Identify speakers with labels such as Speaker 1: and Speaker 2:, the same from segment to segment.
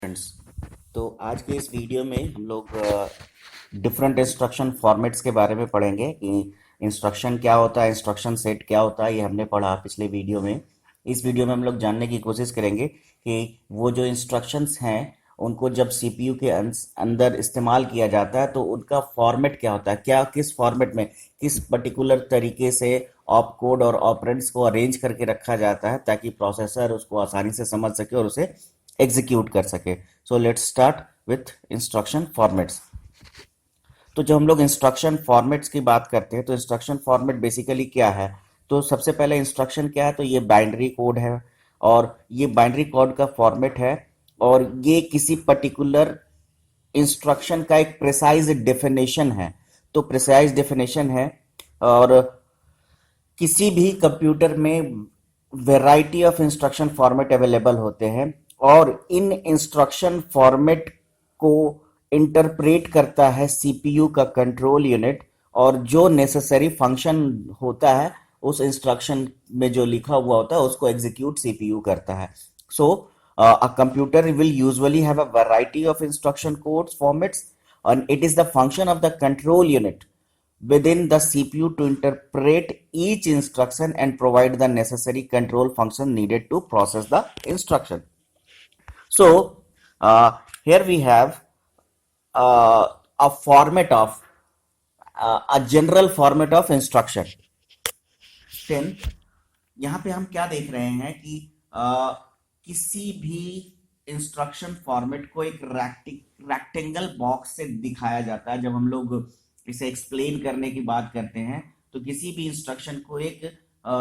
Speaker 1: Friends, तो आज के इस वीडियो में हम लोग डिफरेंट इंस्ट्रक्शन फॉर्मेट्स के बारे में पढ़ेंगे कि इंस्ट्रक्शन क्या होता है, इंस्ट्रक्शन सेट क्या होता है। ये हमने पढ़ा पिछले वीडियो में। इस वीडियो में हम लोग जानने की कोशिश करेंगे कि वो जो इंस्ट्रक्शंस हैं उनको जब सीपीयू के अंदर इस्तेमाल किया जाता है तो उनका फॉर्मेट क्या होता है, क्या किस फॉर्मेट में किस पर्टिकुलर तरीके से ऑप कोड और ऑपरेंड्स को अरेंज करके रखा जाता है ताकि प्रोसेसर उसको आसानी से समझ सके और उसे एग्जीक्यूट कर सके। So let's start with instruction formats. तो जब हम लोग इंस्ट्रक्शन फॉर्मेट्स की बात करते हैं तो इंस्ट्रक्शन फॉर्मेट बेसिकली क्या है। तो सबसे पहले इंस्ट्रक्शन क्या है, तो ये बाइनरी कोड है और ये बाइनरी कोड का फॉर्मेट है और ये किसी पर्टिकुलर इंस्ट्रक्शन का एक प्रिसाइज डेफिनेशन है। तो प्रिसाइज डेफिनेशन है और किसी भी कंप्यूटर में variety of instruction format available होते हैं और इन इंस्ट्रक्शन फॉर्मेट को इंटरप्रेट करता है सीपीयू का कंट्रोल यूनिट और जो नेसेसरी फंक्शन होता है उस इंस्ट्रक्शन में जो लिखा हुआ होता है उसको एग्जीक्यूट सीपीयू करता है। सो a computer will usually have a variety of instruction codes formats and it is the function of the control unit within the CPU to interpret each instruction and provide the necessary control function needed to process the instruction. So here we have a format of a general format of instruction. Then यहाँ पे हम क्या देख रहे हैं कि किसी भी इंस्ट्रक्शन फॉर्मेट को एक रेक्टेंगल बॉक्स से दिखाया जाता है। जब हम लोग इसे एक्सप्लेन करने की बात करते हैं तो किसी भी इंस्ट्रक्शन को एक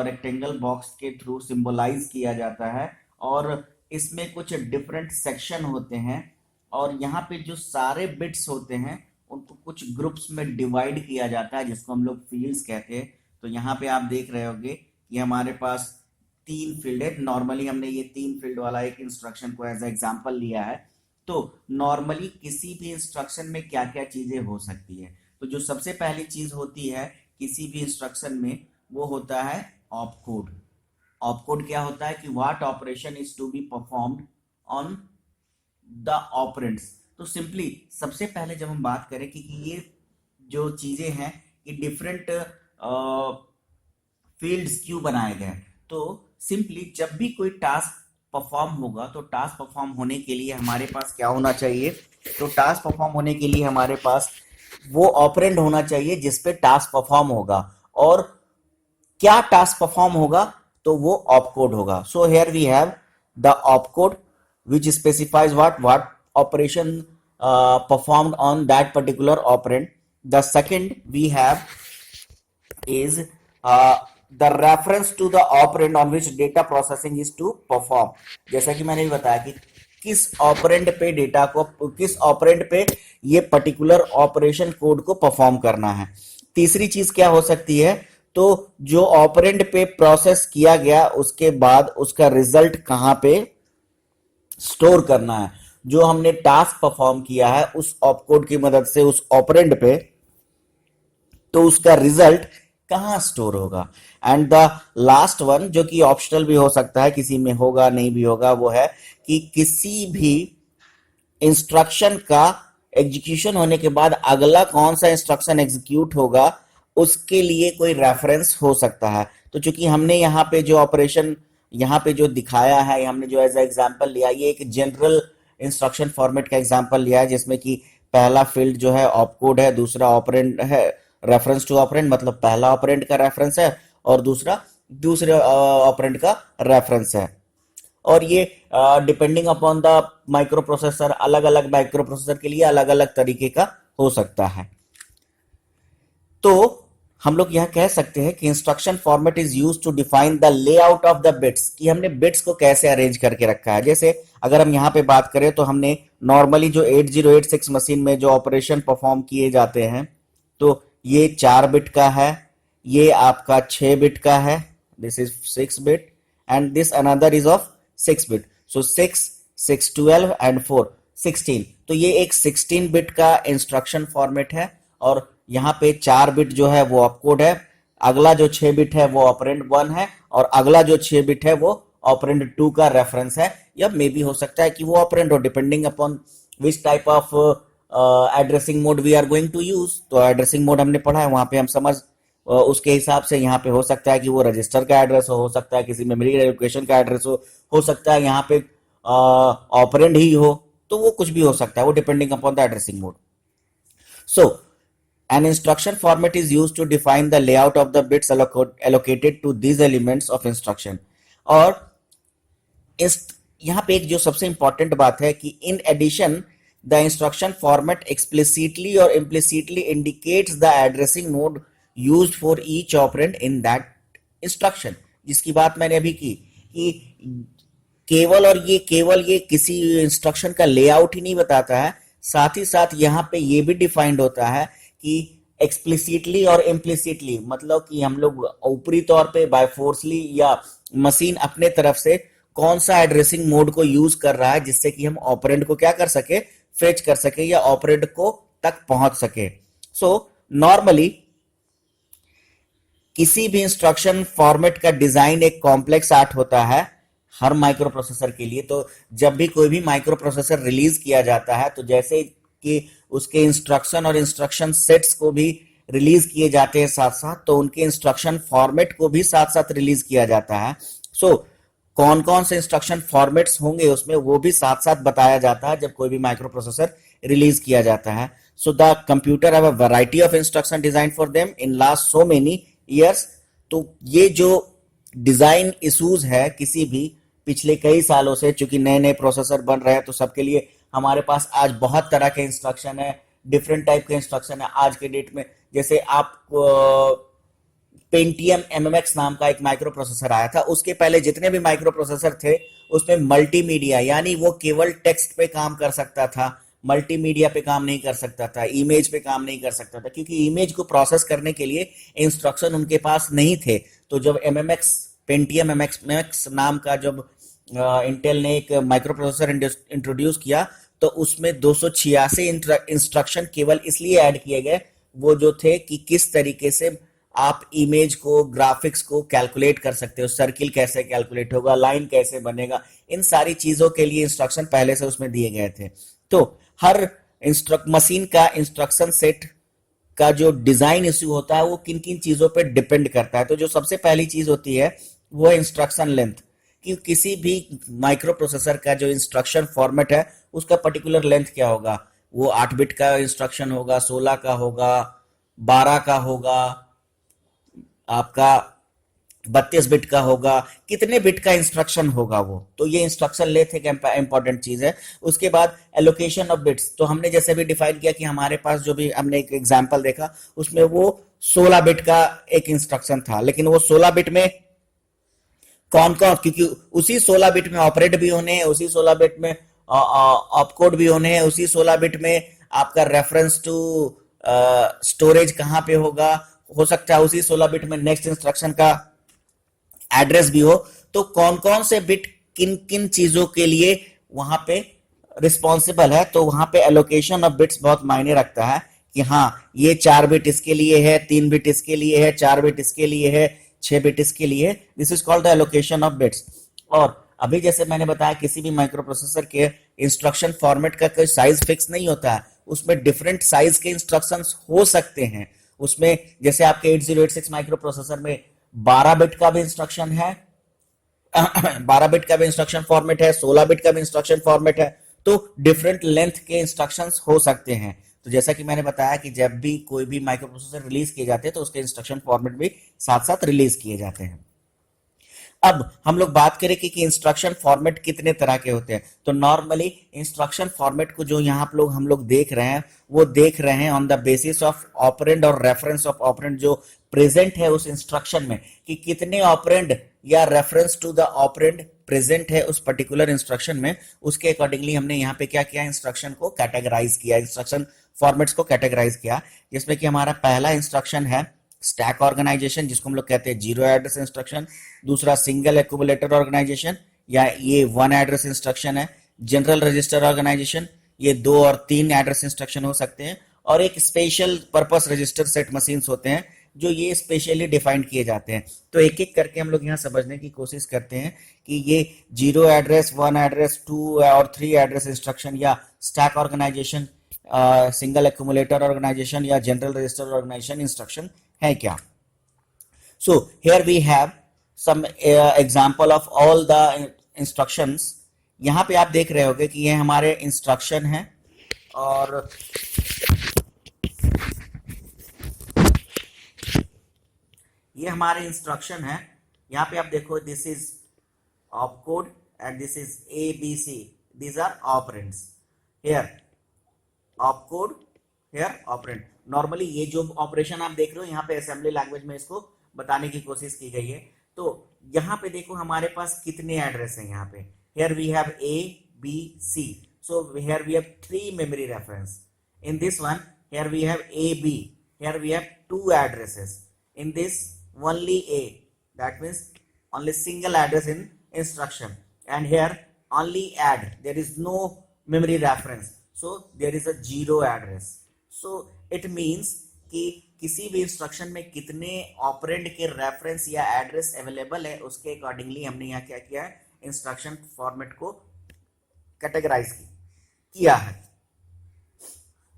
Speaker 1: रेक्टेंगल बॉक्स के थ्रू सिंबलाइज किया जाता है और इसमें कुछ डिफरेंट सेक्शन होते हैं और यहाँ पे जो सारे बिट्स होते हैं उनको कुछ ग्रुप्स में डिवाइड किया जाता है जिसको हम लोग फील्ड्स कहते हैं। तो यहाँ पे आप देख रहे होंगे कि हमारे पास 3 फील्ड है। नॉर्मली हमने ये 3 फील्ड वाला एक इंस्ट्रक्शन को एज एग्जांपल लिया है। तो नॉर्मली किसी भी इंस्ट्रक्शन में क्या क्या चीजें हो सकती है, तो जो सबसे पहली चीज होती है किसी भी इंस्ट्रक्शन में वो होता है ऑप कोड। ऑप कोड क्या होता है कि what operation is to be performed on the operands. तो सिंपली सबसे पहले जब हम बात करें कि ये जो चीजें हैं ये डिफरेंट फील्ड्स क्यों बनाए गए, तो सिंपली जब भी कोई टास्क परफॉर्म होगा तो टास्क परफॉर्म होने के लिए हमारे पास क्या होना चाहिए, तो टास्क परफॉर्म होने के लिए हमारे पास वो ऑपरेंड होना चाहिए जिस पे टास्क परफॉर्म होगा और क्या टास्क परफॉर्म होगा तो वो ऑप कोड होगा। So here we have the op code which specifies what operation performed on that particular operand. The second we have is the reference to the operand on which data processing is to perform. जैसा कि मैंने भी बताया कि किस operand पे data को, किस ऑपरेंड पे ये पर्टिकुलर ऑपरेशन कोड को परफॉर्म करना है। तीसरी चीज क्या हो सकती है, तो जो ऑपरेंड पे प्रोसेस किया गया उसके बाद उसका रिजल्ट कहाँ पे स्टोर करना है। जो हमने टास्क परफॉर्म किया है उस ऑप कोड की मदद से उस ऑपरेंड पे, तो उसका रिजल्ट कहां स्टोर होगा। एंड द लास्ट वन जो कि ऑप्शनल भी हो सकता है, किसी में होगा नहीं भी होगा, वो है कि किसी भी इंस्ट्रक्शन का एग्जीक्यूशन होने के बाद अगला कौन सा इंस्ट्रक्शन एग्जीक्यूट होगा उसके लिए कोई रेफरेंस हो सकता है। तो चूंकि हमने यहाँ पे जो ऑपरेशन यहाँ पे जो दिखाया है, हमने जो एज एग्जांपल लिया, ये एक जनरल इंस्ट्रक्शन फॉर्मेट का एग्जांपल लिया है जिसमें कि पहला फील्ड जो है ऑप कोड है, दूसरा ऑपरेंड है, रेफरेंस टू ऑपरेंड मतलब पहला ऑपरेंड का रेफरेंस है और दूसरा दूसरे ऑपरेंड का रेफरेंस है। और ये depending upon the micro processor, अलग अलग माइक्रो प्रोसेसर के लिए अलग अलग तरीके का हो सकता है। तो हम लोग यह कह सकते हैं कि instruction format is used to define the layout of the bits, कि हमने बिट्स को कैसे अरेंज करके रखा है। जैसे अगर हम यहाँ पे बात करें तो हमने नॉर्मली जो 8086 मशीन में जो ऑपरेशन परफॉर्म किए जाते हैं तो ये 4 बिट का है, ये आपका 6 बिट का है, this is 6 bit and this another is of 6 bit. So 6, 612 and 4, 16। तो ये एक 16 बिट का इंस्ट्रक्शन फॉर्मेट है और यहाँ पे 4 बिट जो है वो ऑप कोड है, अगला जो 6 बिट है वो ऑपरेंड 1 है और अगला जो 6 बिट है वो ऑपरेंड 2 का रेफरेंस है, या मे बी हो सकता है कि वो ऑपरेंड हो, depending upon which type of addressing mode we are going to use. तो एड्रेसिंग मोड हमने पढ़ा है, वहां पे हम समझ उसके हिसाब से यहाँ पे हो सकता है कि वो रजिस्टर का एड्रेस हो सकता है किसी मेमोरी लोकेशन का एड्रेस हो सकता है यहाँ पे ऑपरेंड ही हो, तो वो कुछ भी हो सकता है, वो depending upon the addressing mode. So an instruction format is used to define the layout of the bits allocated to these elements of instruction। और इस यहाँ पे एक जो सबसे इंपॉर्टेंट बात है कि in addition the instruction format explicitly और implicitly indicates the addressing mode used for each operand in that instruction, जिसकी बात मैंने अभी की कि केवल ये किसी इंस्ट्रक्शन का लेआउट ही नहीं बताता है, साथ ही साथ यहाँ पे ये भी डिफाइंड होता है कि एक्सप्लिसिटली और इम्प्लिसिटली, मतलब कि हम लोग ऊपरी तौर पे बाय फोर्सली या मशीन अपने तरफ से कौन सा एड्रेसिंग मोड को यूज कर रहा है जिससे कि हम ऑपरेंड को क्या कर सके, फेच कर सके या ऑपरेंड को तक पहुंच सके। सो नॉर्मली किसी भी इंस्ट्रक्शन फॉर्मेट का डिजाइन एक कॉम्प्लेक्स आर्ट होता है हर माइक्रो प्रोसेसर के लिए। तो जब भी कोई भी माइक्रो प्रोसेसर रिलीज किया जाता है तो जैसे कि उसके इंस्ट्रक्शन और इंस्ट्रक्शन सेट्स को भी रिलीज किए जाते हैं साथ साथ, तो उनके इंस्ट्रक्शन फॉर्मेट को भी साथ साथ रिलीज किया जाता है। सो कौन कौन से इंस्ट्रक्शन फॉर्मेट्स होंगे उसमें वो भी साथ साथ बताया जाता है जब कोई भी माइक्रो प्रोसेसर रिलीज किया जाता है। So the computer have a variety of instruction design for them in last so many years. तो ये जो डिजाइन इश्यूज है किसी भी पिछले कई सालों से, चूंकि नए नए प्रोसेसर बन रहे हैं तो सबके लिए हमारे पास आज बहुत तरह के इंस्ट्रक्शन है, डिफरेंट टाइप के इंस्ट्रक्शन है आज के डेट में। जैसे आप पेंटियम एमएमएक्स नाम का एक माइक्रो प्रोसेसर आया था, उसके पहले जितने भी माइक्रो प्रोसेसर थे उसमें मल्टीमीडिया, यानी वो केवल टेक्स्ट पे काम कर सकता था, मल्टीमीडिया पे काम नहीं कर सकता था, इमेज पे काम नहीं कर सकता था, क्योंकि इमेज को प्रोसेस करने के लिए इंस्ट्रक्शन उनके पास नहीं थे। तो जब एमएमएक्स पेंटियम एमएमएक्स नाम का जब इंटेल ने एक माइक्रो प्रोसेसर इंट्रोड्यूस किया तो उसमें 286 इंस्ट्रक्शन केवल इसलिए ऐड किए गए, वो जो थे कि किस तरीके से आप इमेज को, ग्राफिक्स को कैलकुलेट कर सकते हो, सर्किल कैसे कैलकुलेट होगा, लाइन कैसे बनेगा, इन सारी चीजों के लिए इंस्ट्रक्शन पहले से उसमें दिए गए थे। तो हर मशीन का इंस्ट्रक्शन सेट का जो डिजाइन इश्यू होता है वो किन किन चीजों पे डिपेंड करता है। तो जो सबसे पहली चीज होती है वो है इंस्ट्रक्शन लेंथ, कि किसी भी माइक्रो प्रोसेसर का जो इंस्ट्रक्शन फॉर्मेट है उसका पर्टिकुलर लेंथ क्या होगा। वो 8 बिट का इंस्ट्रक्शन होगा, 16 का होगा, 12 का होगा, आपका 32 बिट का होगा, कितने बिट का इंस्ट्रक्शन होगा वो। तो ये इंस्ट्रक्शन लेंथ एक इंपॉर्टेंट चीज है। उसके बाद एलोकेशन ऑफ बिट्स, तो हमने जैसे भी डिफाइन किया कि हमारे पास जो भी हमने एक एग्जांपल देखा उसमें वो 16 बिट का एक इंस्ट्रक्शन था, लेकिन वो 16 बिट में कौन कौन, क्योंकि उसी 16 बिट में ऑपरेट भी होने हैं, उसी 16 बिट में ऑपकोड भी होने हैं, उसी 16 बिट में आपका रेफरेंस टू स्टोरेज कहां पे होगा, हो सकता है उसी 16 बिट में नेक्स्ट इंस्ट्रक्शन का एड्रेस भी हो। तो कौन कौन से बिट किन किन चीजों के लिए वहां पे रिस्पॉन्सिबल है, तो वहां पे एलोकेशन ऑफ बिट्स बहुत मायने रखता है कि हाँ ये 4 बिट इसके लिए है, 3 बिट इसके लिए है, 4 बिट इसके लिए है, 6 बिट इसके लिए। This is called the allocation of bits. और अभी जैसे मैंने बताया किसी भी माइक्रो प्रोसेसर के इंस्ट्रक्शन फॉर्मेट का कोई साइज फिक्स नहीं होता है, उसमें डिफरेंट साइज के इंस्ट्रक्शंस हो सकते हैं। उसमें जैसे आपके 8086 माइक्रो प्रोसेसर में 12 बिट का भी इंस्ट्रक्शन है 12 बिट का भी इंस्ट्रक्शन फॉर्मेट है, 16 बिट का भी इंस्ट्रक्शन फॉर्मेट है, तो डिफरेंट लेंथ के इंस्ट्रक्शंस हो सकते हैं। तो जैसा कि मैंने बताया कि जब भी कोई भी माइक्रो प्रोसेसर रिलीज किए जाते हैं तो उसके इंस्ट्रक्शन फॉर्मेट भी साथ साथ रिलीज किए जाते हैं। अब हम लोग बात करें कि इंस्ट्रक्शन फॉर्मेट कितने तरह के होते हैं। तो नॉर्मली इंस्ट्रक्शन फॉर्मेट को जो यहाँ हम लोग देख रहे हैं वो देख रहे हैं on the basis of operand और रेफरेंस ऑफ ऑपरेंड जो प्रेजेंट है उस इंस्ट्रक्शन में, कि कितने ऑपरेंड या reference to the operand present है उस पर्टिकुलर इंस्ट्रक्शन में। उसके अकॉर्डिंगली हमने यहाँ पे क्या किया, इंस्ट्रक्शन को कैटेगराइज किया, इंस्ट्रक्शन फॉर्मेट्स को कैटेगराइज किया, जिसमें कि हमारा पहला इंस्ट्रक्शन है स्टैक ऑर्गेनाइजेशन, जिसको हम लोग कहते हैं जीरो एड्रेस इंस्ट्रक्शन। दूसरा सिंगल एक्यूमुलेटर ऑर्गेनाइजेशन, या ये 1 एड्रेस इंस्ट्रक्शन है। जनरल रजिस्टर ऑर्गेनाइजेशन, ये 2 और 3 एड्रेस इंस्ट्रक्शन हो सकते हैं। और एक special purpose register set machines होते हैं जो ये स्पेशली डिफाइंड किए जाते हैं। तो एक एक करके हम लोग यहाँ समझने की कोशिश करते हैं कि ये 0 एड्रेस, 1 एड्रेस, 2 और 3 एड्रेस इंस्ट्रक्शन या stack organisation, single accumulator organisation या जनरल रजिस्टर ऑर्गेनाइजेशन इंस्ट्रक्शन है क्या। So here we have some example of all the instructions. यहाँ पे आप देख रहे होगे कि ये हमारे इंस्ट्रक्शन है और ये हमारे इंस्ट्रक्शन है। यहाँ पे आप देखो, this is opcode and this is ABC. These are operands. Here opcode, here operand. Normally ये जो ऑपरेशन आप देख रहे हो यहाँ पे असेंबली लैंग्वेज में इसको बताने की कोशिश की गई है। तो यहाँ पे देखो हमारे पास कितने एड्रेस हैं यहाँ पे। Here we have A, B, C. So here we have 3 memory reference. In this one, here we have A, B. Here we have 2 addresses. In this only A. That means only single address in instruction, and here only add, there is no memory reference, so there is a 0 address. So it means कि किसी भी instruction में कितने operand के reference या address available है उसके accordingly हमने यहाँ क्या किया है, इंस्ट्रक्शन फॉर्मेट को कैटेगराइज किया है।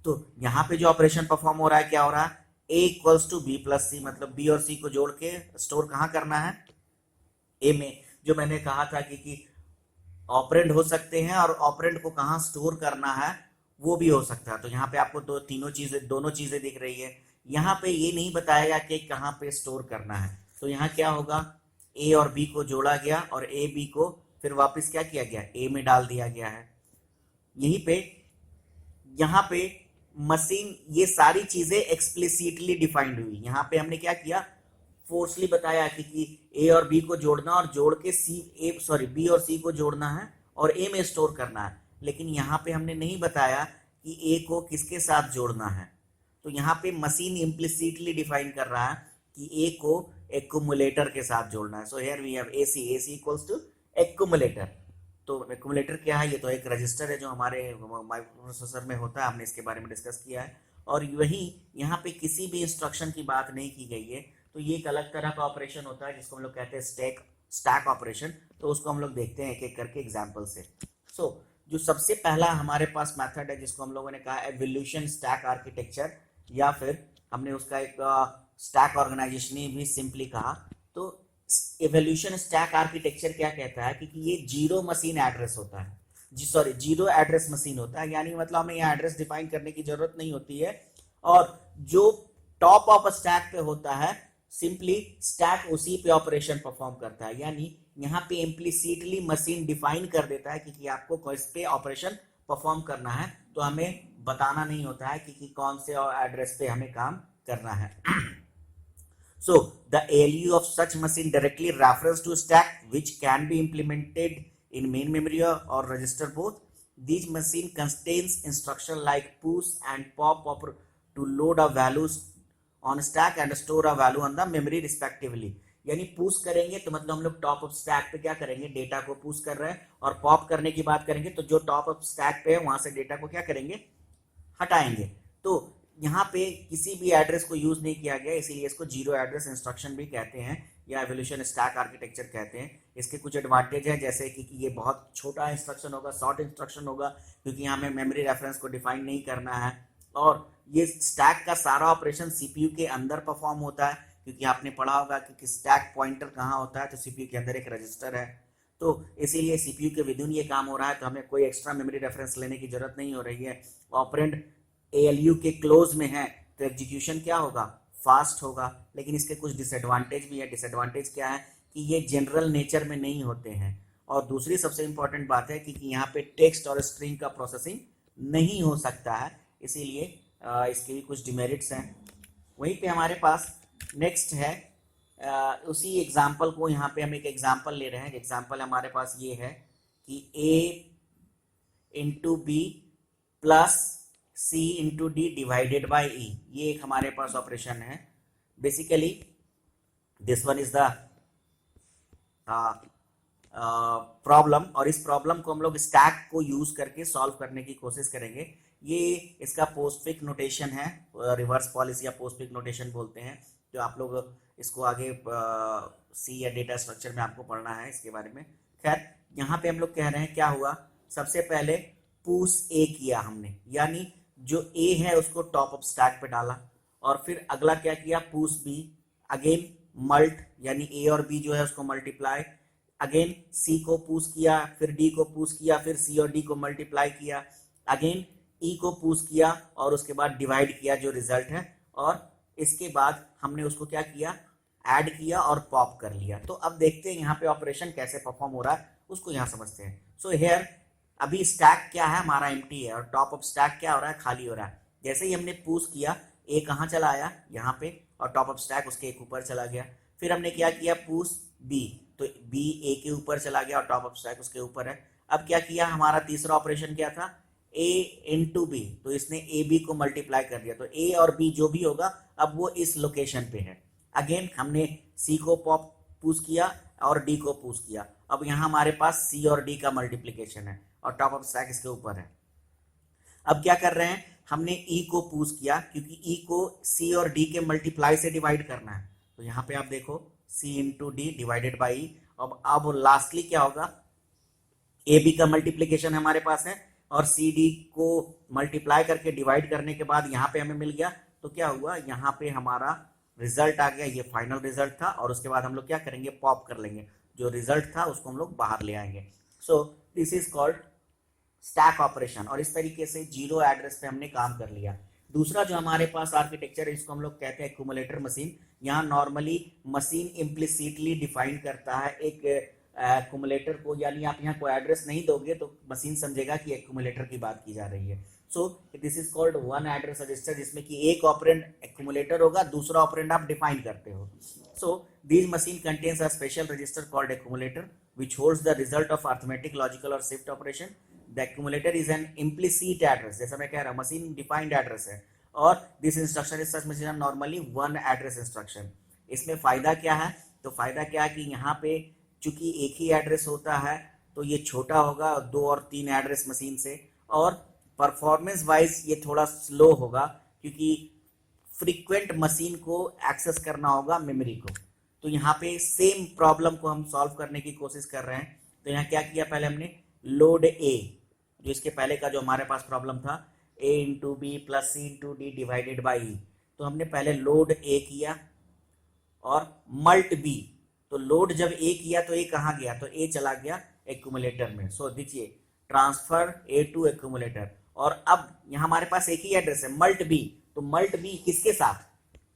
Speaker 1: तो यहाँ पे जो ऑपरेशन परफॉर्म हो रहा है क्या हो रहा है, a equals to B plus C, मतलब बी और सी को जोड़ के स्टोर कहाँ करना है, ए में। जो मैंने कहा था कि ऑपरेंड हो सकते हैं और ऑपरेंड को कहाँ स्टोर करना है वो भी हो सकता है। तो यहाँ पे आपको दोनों चीजें दिख रही है। यहाँ पे ये नहीं बताएगा कि कहाँ पे स्टोर करना है। तो यहाँ क्या होगा, ए और बी को जोड़ा गया और ए बी को फिर वापस क्या किया गया, ए में डाल दिया गया है। यहीं पे यहाँ पे मशीन, ये सारी चीजें एक्सप्लिसिटली डिफाइंड हुई। यहाँ पे हमने क्या किया, फोर्सली बताया कि ए और बी को जोड़ना और जोड़ के बी और सी को जोड़ना है और ए में स्टोर करना है। लेकिन यहाँ पे हमने नहीं बताया कि ए को किसके साथ जोड़ना है। तो यहाँ पे मशीन इम्प्लिसिटली डिफाइन कर रहा है कि ए को एक्यूमुलेटर के साथ जोड़ना है। So here we have AC equals to accumulator. तो एक्यूमुलेटर क्या है, ये तो एक रजिस्टर है जो हमारे माइक्रोप्रोसेसर में होता है, हमने इसके बारे में डिस्कस किया है। और वहीं यहाँ पे किसी भी इंस्ट्रक्शन की बात नहीं की गई है। तो ये एक अलग तरह का ऑपरेशन होता है जिसको हम लोग कहते हैं स्टैक ऑपरेशन। तो उसको हम लोग देखते हैं एक एक करके एग्जांपल से। सो जो सबसे पहला हमारे पास मेथड है जिसको हम लोगों ने कहा एवोल्यूशन स्टैक आर्किटेक्चर, या फिर हमने उसका एक स्टैक ऑर्गेनाइजेशन भी सिंपली कहा। तो एवोल्यूशन स्टैक आर्किटेक्चर क्या कहता है कि ये जीरो एड्रेस मशीन होता है। यानी मतलब हमें यहाँ एड्रेस डिफाइन करने की जरूरत नहीं होती है, और जो टॉप ऑफ स्टैक पे होता है सिंपली स्टैक उसी पे ऑपरेशन परफॉर्म करता है। यानी यहाँ पे इम्प्लिसिटली मशीन डिफाइन कर देता है कि आपको किस पे ऑपरेशन परफॉर्म करना है। तो हमें बताना नहीं होता है कि कौन से एड्रेस पे हमें काम करना है। So the ALU of such machine directly refers to stack which can be implemented in main memory or register both. These machine contains instruction like push and pop to load a values on stack and store a value on the memory respectively. यानी push करेंगे तो मतलब हम लोग top of stack पे क्या करेंगे, data को पुश कर रहे हैं, और पॉप करने की बात करेंगे तो जो टॉप ऑफ स्टैक पे है वहां से डेटा को क्या करेंगे, हटाएंगे। तो यहाँ पे किसी भी एड्रेस को यूज नहीं किया गया, इसीलिए इसको जीरो एड्रेस इंस्ट्रक्शन भी कहते हैं या एवोल्यूशन स्टैक आर्किटेक्चर कहते हैं। इसके कुछ एडवांटेज है, जैसे कि ये बहुत छोटा इंस्ट्रक्शन होगा, शॉर्ट इंस्ट्रक्शन होगा, क्योंकि यहाँ में मेमोरी रेफरेंस को डिफाइन नहीं करना है। और ये स्टैक का सारा ऑपरेशन सीपीयू के अंदर परफॉर्म होता है, क्योंकि आपने पढ़ा होगा कि स्टैक पॉइंटर कहाँ होता है, तो सीपीयू के अंदर एक रजिस्टर है। तो इसीलिए सीपीयू के विदिन ये काम हो रहा है, तो हमें कोई एक्स्ट्रा मेमोरी रेफरेंस लेने की जरूरत नहीं हो रही है। ऑपरेंड एएलयू के क्लोज में है तो एग्जीक्यूशन क्या होगा, फास्ट होगा। लेकिन इसके कुछ डिसएडवांटेज भी है। डिसएडवांटेज क्या है कि ये जनरल नेचर में नहीं होते हैं, और दूसरी सबसे इंपॉर्टेंट बात है कि यहाँ पे टेक्स्ट और स्ट्रिंग का प्रोसेसिंग नहीं हो सकता है, इसीलिए इसके भी कुछ डिमेरिट्स हैं। वहीं पे हमारे पास नेक्स्ट है, उसी एग्जाम्पल को यहाँ पे हम एक एग्जाम्पल ले रहे हैं। एग्जाम्पल हमारे पास ये है कि a into B plus C into D divided by E, ये एक हमारे पास ऑपरेशन है। Basically this one is the problem, और इस प्रॉब्लम को हम लोग स्टैक को यूज करके सॉल्व करने की कोशिश करेंगे। ये इसका पोस्टफिक्स नोटेशन है, रिवर्स पॉलिसी या पोस्टफिक्स नोटेशन बोलते हैं। जो आप लोग इसको आगे सी या डेटा स्ट्रक्चर में आपको पढ़ना है इसके बारे में। खैर यहाँ पे हम लोग कह रहे हैं क्या हुआ, सबसे पहले पुश ए किया हमने, यानी जो ए है उसको टॉप ऑफ स्टैक पे डाला, और फिर अगला क्या किया, पुश बी, अगेन मल्ट यानी ए और बी जो है उसको मल्टीप्लाई, अगेन सी को पुश किया, फिर डी को पुश किया, फिर सी और डी को मल्टीप्लाई किया, अगेन ई को पुश किया और उसके बाद डिवाइड किया जो रिजल्ट है, और इसके बाद हमने उसको क्या किया, ऐड किया और पॉप कर लिया। तो अब देखते हैं यहाँ पे ऑपरेशन कैसे परफॉर्म हो रहा है, उसको यहाँ समझते हैं। सो हेयर अभी स्टैक क्या है हमारा, एम्प्टी है, और टॉप ऑफ स्टैक क्या हो रहा है, खाली हो रहा है। जैसे ही हमने पुश किया, ए कहाँ चला आया, यहाँ पे, और टॉप ऑफ स्टैक उसके एक ऊपर चला गया। फिर हमने क्या किया, पुश बी, तो बी ए के ऊपर चला गया और टॉप ऑफ स्टैक उसके ऊपर है। अब क्या किया, हमारा तीसरा ऑपरेशन क्या था, ए इंटू बी, तो इसने ए बी को मल्टीप्लाई कर दिया, तो ए और बी जो भी होगा अब वो इस लोकेशन पे है। अगेन हमने सी को पॉप पुश किया और डी को पुश किया, अब यहाँ हमारे पास सी और डी का मल्टीप्लीकेशन है और टॉप ऑफ स्टैक इसके ऊपर है। अब क्या कर रहे हैं, हमने ई को पुश किया क्योंकि ई को सी और डी के मल्टीप्लाई से डिवाइड करना है, तो यहाँ पे आप देखो सी इंटू डी डिवाइडेड बाई ई। अब लास्टली क्या होगा, ए बी का मल्टीप्लीकेशन हमारे पास है और सी डी को मल्टीप्लाई करके डिवाइड करने के बाद यहाँ पे हमें मिल गया, तो क्या हुआ, यहाँ पे हमारा रिजल्ट आ गया, ये फाइनल रिजल्ट था, और उसके बाद हम लोग क्या करेंगे, पॉप कर लेंगे, जो रिजल्ट था उसको हम लोग बाहर ले आएंगे। सो this is called stack operation, और इस तरीके से जीरो एड्रेस पे हमने काम कर लिया। दूसरा जो हमारे पास आर्किटेक्चर है इसको हम लोग कहते हैं एक्यूमुलेटर मशीन। यहाँ नॉर्मली मशीन इम्प्लिसिटली डिफाइन करता है एक एक्यूमुलेटर को, यानी आप यहाँ कोई एड्रेस नहीं दोगे तो मशीन समझेगा कि एक्यूमुलेटर की बात की जा रही है। सो this is called one address register, जिसमें कि एक ऑपरेंड एक्यूमुलेटर होगा, दूसरा ऑपरेंड आप डिफाइन करते हो। So this machine contains a special register called accumulator which holds the result of arithmetic, logical और shift operation. The accumulator is an implicit address, जैसा मैं कह रहा हूँ मशीन डिफाइंड एड्रेस है, और this instruction is such machine normally one address instruction. इसमें फायदा क्या है, तो फायदा क्या है कि यहाँ पे चूंकि एक ही एड्रेस होता है तो ये छोटा होगा 2 और 3 एड्रेस मशीन से, और परफॉर्मेंस वाइज ये थोड़ा स्लो होगा क्योंकि फ्रीक्वेंट मशीन को एक्सेस करना होगा मेमोरी को। तो यहाँ पे सेम प्रॉब्लम को हम सॉल्व करने की कोशिश कर रहे हैं। तो यहाँ क्या किया, पहले हमने लोड ए, जो इसके पहले का जो हमारे पास प्रॉब्लम था, A into B plus C into D divided by E, तो हमने पहले लोड ए किया और मल्ट बी। तो लोड जब ए किया तो ए कहाँ गया, तो ए चला गया एक्यूमुलेटर में। सो देखिए ट्रांसफर ए टू एक्यूमुलेटर, और अब यहाँ हमारे पास एक ही एड्रेस है मल्ट बी, तो मल्ट बी किसके साथ,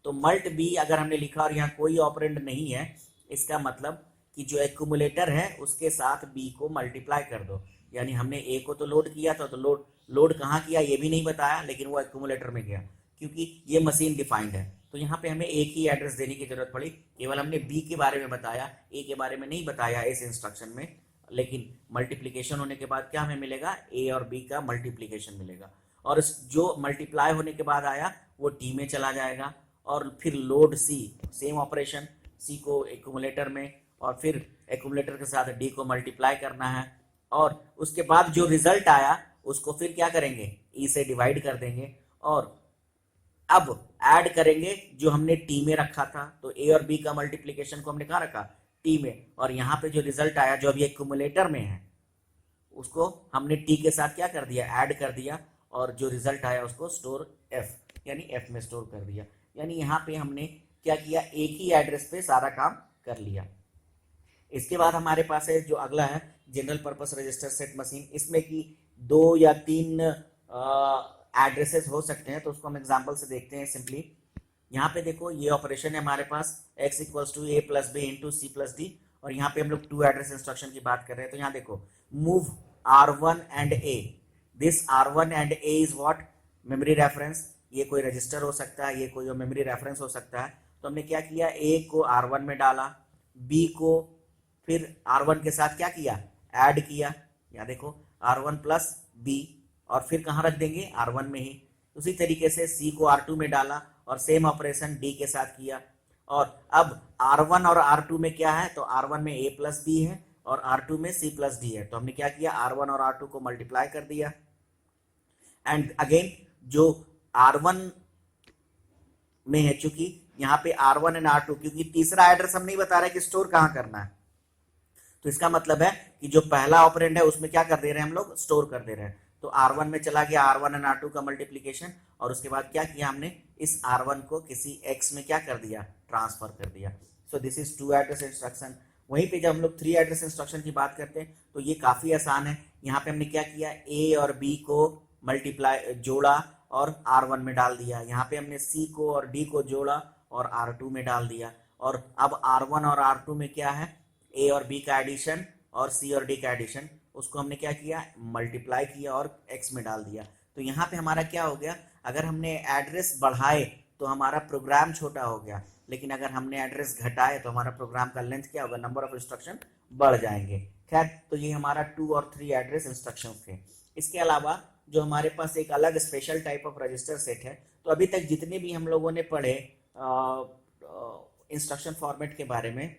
Speaker 1: तो मल्ट बी अगर हमने लिखा और यहाँ कोई ऑपरेंड नहीं है, इसका मतलब कि जो एक्यूमुलेटर है उसके साथ बी को मल्टीप्लाई कर दो। यानी हमने ए को तो लोड किया था, तो लोड कहाँ किया ये भी नहीं बताया, लेकिन वो एक्यूमुलेटर में गया क्योंकि ये मशीन डिफाइंड है। तो यहाँ पे हमें एक ही एड्रेस देने की जरूरत पड़ी, केवल हमने बी के बारे में बताया, ए के बारे में नहीं बताया इस इंस्ट्रक्शन में। लेकिन मल्टीप्लीकेशन होने के बाद क्या हमें मिलेगा, ए और बी का मल्टीप्लीकेशन मिलेगा, और जो मल्टीप्लाई होने के बाद आया वो टी में चला जाएगा, और फिर लोड सी, सेम ऑपरेशन, सी को एक्यूमुलेटर में और फिर एक्यूमुलेटर के साथ डी को मल्टीप्लाई करना है, और उसके बाद जो रिजल्ट आया उसको फिर क्या करेंगे, ई से डिवाइड कर देंगे, और अब ऐड करेंगे जो हमने टी में रखा था। तो ए और बी का मल्टीप्लीकेशन को हमने कहाँ रखा, टी में, और यहाँ पे जो रिजल्ट आया जो अभी एक्यूमुलेटर में है उसको हमने टी के साथ क्या कर दिया, ऐड कर दिया, और जो रिजल्ट आया उसको स्टोर एफ यानी एफ में स्टोर कर दिया। यानी यहाँ पे हमने क्या किया, एक ही एड्रेस पे सारा काम कर लिया। इसके बाद हमारे पास है जो अगला है general purpose register set machine. इसमें कि 2 या 3 एड्रेसेस हो सकते हैं, तो उसको हम एग्जांपल से देखते हैं सिंपली। यहाँ पे देखो ये ऑपरेशन है हमारे पास x equals to A plus B into C plus D, और यहाँ पे हम लोग 2 एड्रेस इंस्ट्रक्शन की बात कर रहे हैं। तो यहाँ देखो move R1 and A, this R1 and A is what, memory reference. ये कोई रजिस्टर हो सकता है, ये कोई मेमोरी रेफरेंस हो सकता है। तो हमने क्या किया, ए को R1 में डाला, बी को फिर R1 के साथ क्या किया, ऐड किया, यहाँ देखो R1 प्लस बी, और फिर कहाँ रख देंगे, R1 में ही। उसी तरीके से सी को R2 में डाला और सेम ऑपरेशन डी के साथ किया, और अब R1 और R2 में क्या है, तो R1 में a प्लस बी है और R2 में c प्लस डी है। तो हमने क्या किया, R1 और R2 को मल्टीप्लाई कर दिया, एंड अगेन जो R1 में है चूंकि, यहाँ पे R1 एंड R2, क्योंकि तीसरा एड्रेस हम नहीं बता रहे कि स्टोर कहाँ करना है, तो इसका मतलब है कि जो पहला ऑपरेंड है उसमें क्या कर दे रहे हैं हम लोग, स्टोर कर दे रहे हैं। तो R1 में चला गया R1 एंड R2 का मल्टीप्लीकेशन, और उसके बाद क्या किया हमने, इस R1 को किसी X में क्या कर दिया, ट्रांसफर कर दिया। So this is two address instruction. वहीं पे जब हम लोग थ्री एड्रेस इंस्ट्रक्शन की बात करते हैं तो ये काफी आसान है। यहाँ पे हमने क्या किया, A और B को मल्टीप्लाई जोड़ा और R1 में डाल दिया। यहाँ पे हमने C को और D को जोड़ा और R2 में डाल दिया। और अब R1 और R2 में क्या है, A और B का एडिशन और C और D का एडिशन, उसको हमने क्या किया, मल्टीप्लाई किया और X में डाल दिया। तो यहाँ पे हमारा क्या हो गया, अगर हमने एड्रेस बढ़ाए तो हमारा प्रोग्राम छोटा हो गया, लेकिन अगर हमने एड्रेस घटाए तो हमारा प्रोग्राम का लेंथ क्या होगा, नंबर ऑफ इंस्ट्रक्शन बढ़ जाएंगे। खैर, तो ये हमारा 2 और 3 एड्रेस इंस्ट्रक्शन थे। इसके अलावा जो हमारे पास एक अलग special type of register set है, तो अभी तक जितने भी हम लोगों ने पढ़े इंस्ट्रक्शन फॉर्मेट के बारे में,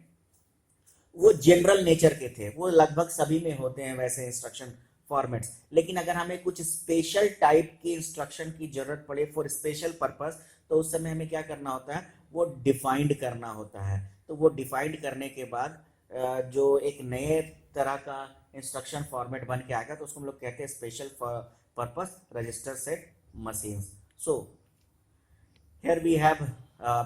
Speaker 1: वो जनरल नेचर के थे, वो लगभग सभी में होते हैं वैसे इंस्ट्रक्शन फॉर्मेट्स। लेकिन अगर हमें कुछ स्पेशल टाइप के इंस्ट्रक्शन की जरूरत पड़े फॉर स्पेशल पर्पस, तो उस समय हमें क्या करना होता है, वो डिफाइंड करना होता है। तो वो डिफाइंड करने के बाद जो एक नए तरह का इंस्ट्रक्शन फॉर्मेट बन के आएगा, तो उसको हम लोग कहते हैं special purpose register set machines. So here we have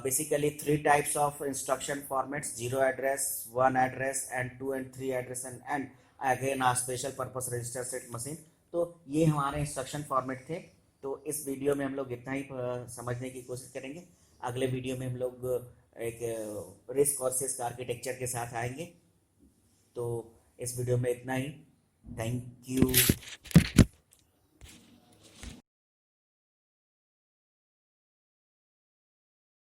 Speaker 1: basically three types of instruction formats: zero address, one address, and two and three address, and again a special purpose register set machine। तो ये हमारे instruction format थे। तो इस video में हम लोग इतना ही समझने की कोशिश करेंगे। अगले वीडियो में हम लोग एक रिस्क और सिस्क आर्किटेक्चर के साथ आएंगे। तो इस वीडियो में इतना ही। Thank you.